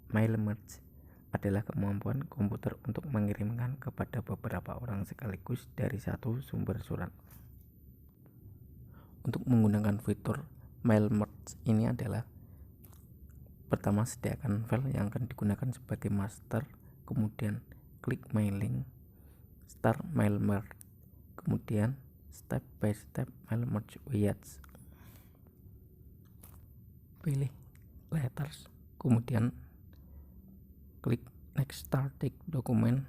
Mail merge adalah kemampuan komputer untuk mengirimkan kepada beberapa orang sekaligus dari satu sumber surat. Untuk menggunakan fitur mail merge ini adalah: pertama, sediakan file yang akan digunakan sebagai master, kemudian klik mailing, start mail merge, kemudian step by step mail merge widgets, pilih letters, kemudian klik next starting document,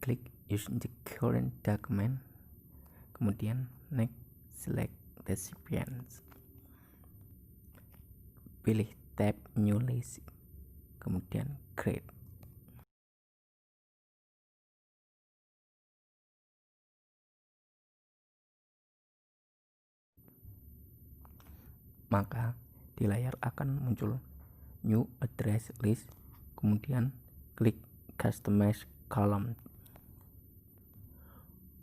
klik use the current document, kemudian next select recipients, pilih tab new list, kemudian create. Maka di layar akan muncul new address list, kemudian klik customize column.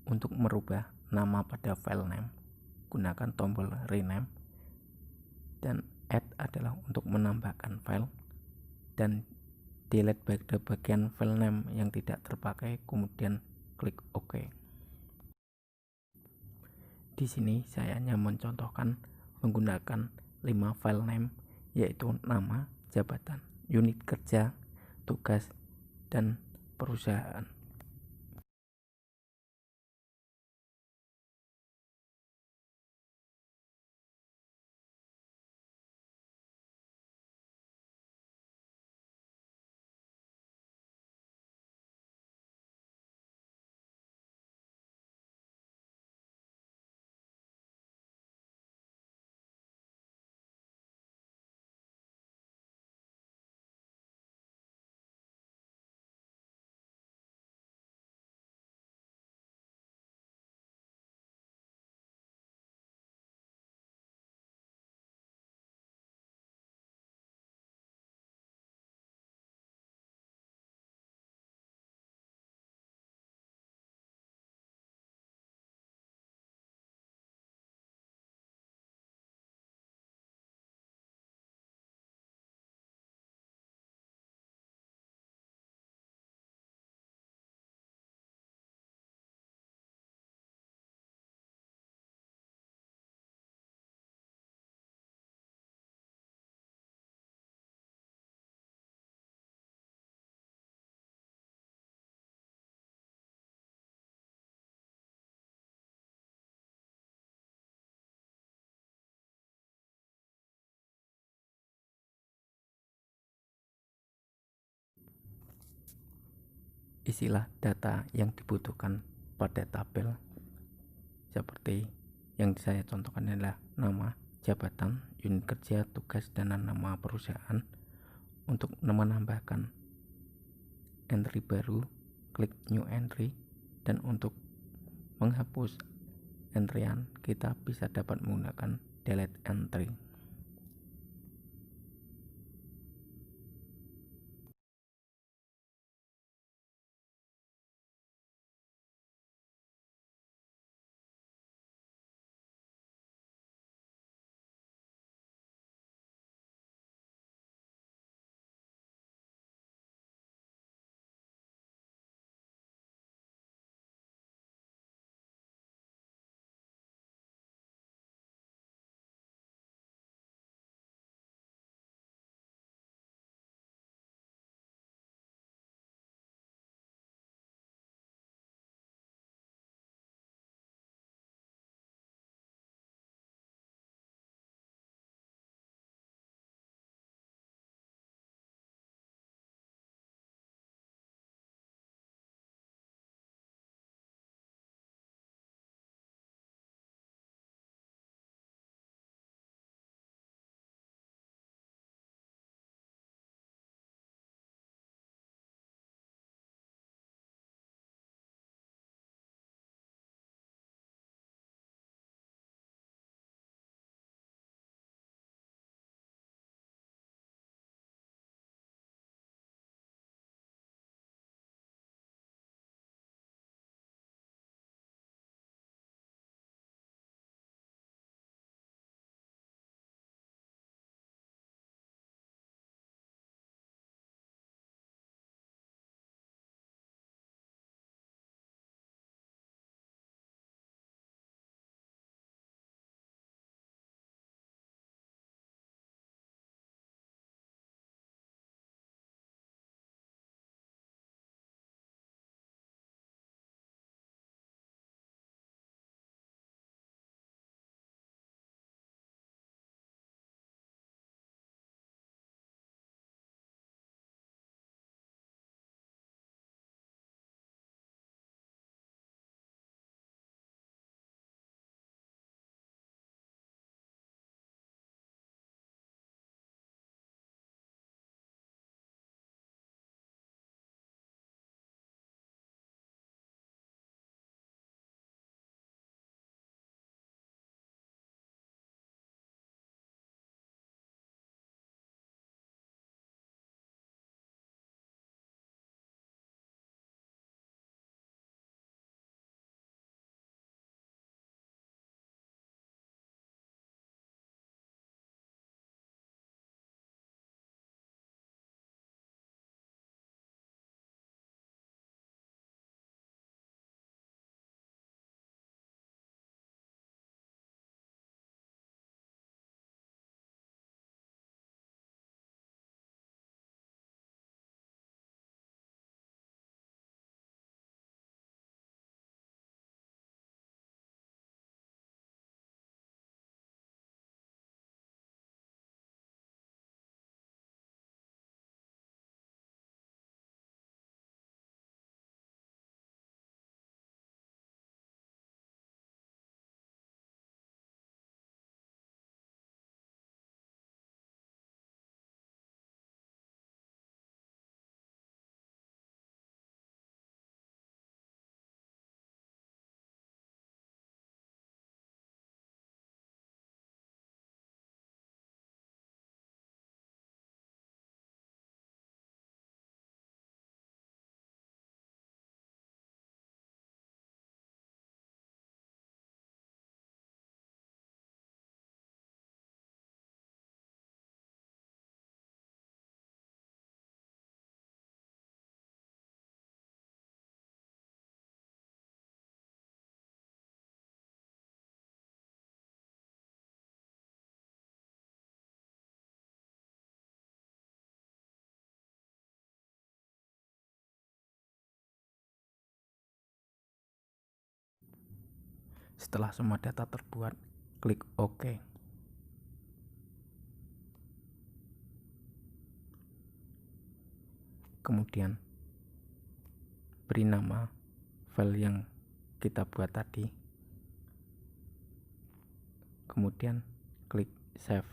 Untuk merubah nama pada file name, gunakan tombol rename, dan add adalah untuk menambahkan file, dan delete pada bagian file name yang tidak terpakai, kemudian klik OK. Di sini saya hanya mencontohkan menggunakan 5 file name, yaitu nama, jabatan, unit kerja, tugas, dan perusahaan. Isilah data yang dibutuhkan pada tabel, seperti yang saya contohkan adalah nama, jabatan, unit kerja, tugas, dan nama perusahaan. Untuk menambahkan entry baru, klik new entry, dan untuk menghapus entryan kita bisa dapat menggunakan delete entry. Setelah semua data terbuat, klik OK. Kemudian beri nama file yang kita buat tadi. Kemudian klik save.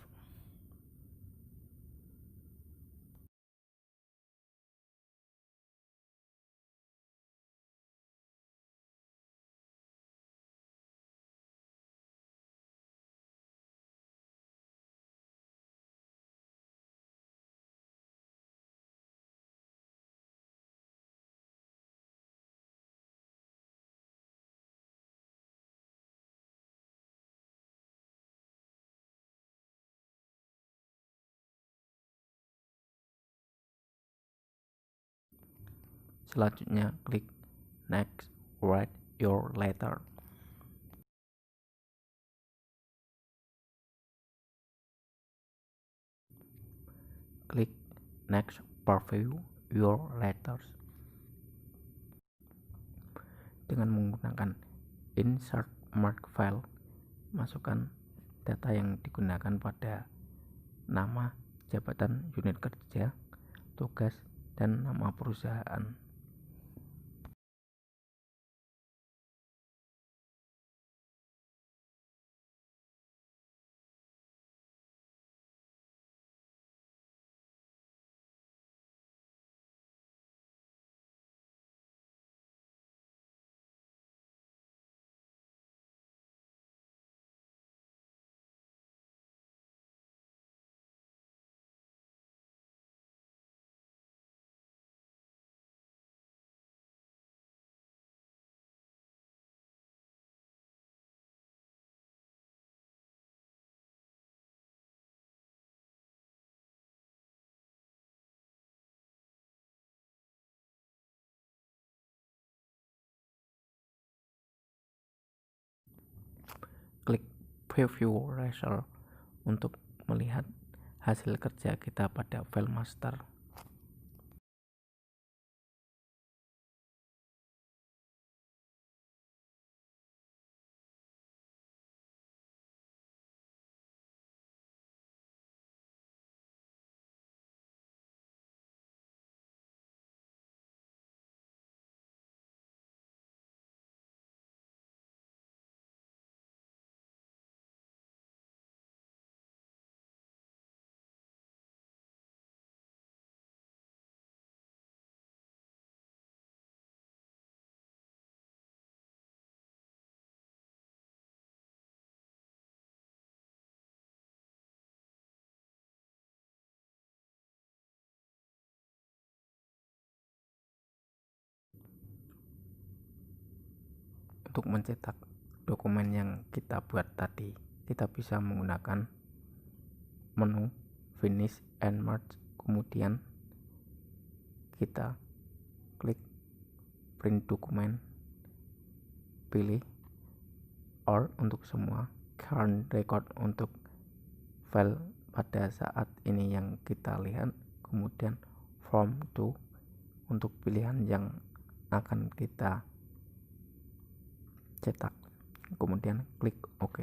Selanjutnya klik next, write your letter. Klik next, preview your letters. Dengan menggunakan insert mark file, masukkan data yang digunakan pada nama, jabatan, unit kerja, tugas, dan nama perusahaan. Klik preview result untuk melihat hasil kerja kita pada file master. Untuk mencetak dokumen yang kita buat tadi, kita bisa menggunakan menu finish and merge, kemudian kita klik print dokumen, pilih all untuk semua, current record untuk file pada saat ini yang kita lihat, kemudian from to untuk pilihan yang akan kita cetak, kemudian klik OK.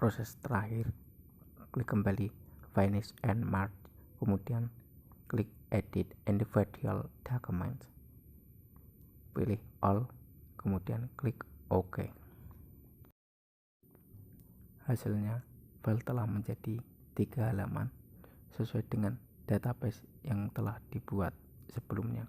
proses terakhir, klik kembali Finish and Merge, kemudian klik Edit Individual Documents, pilih All, kemudian klik OK. Hasilnya, file telah menjadi 3 halaman sesuai dengan database yang telah dibuat sebelumnya.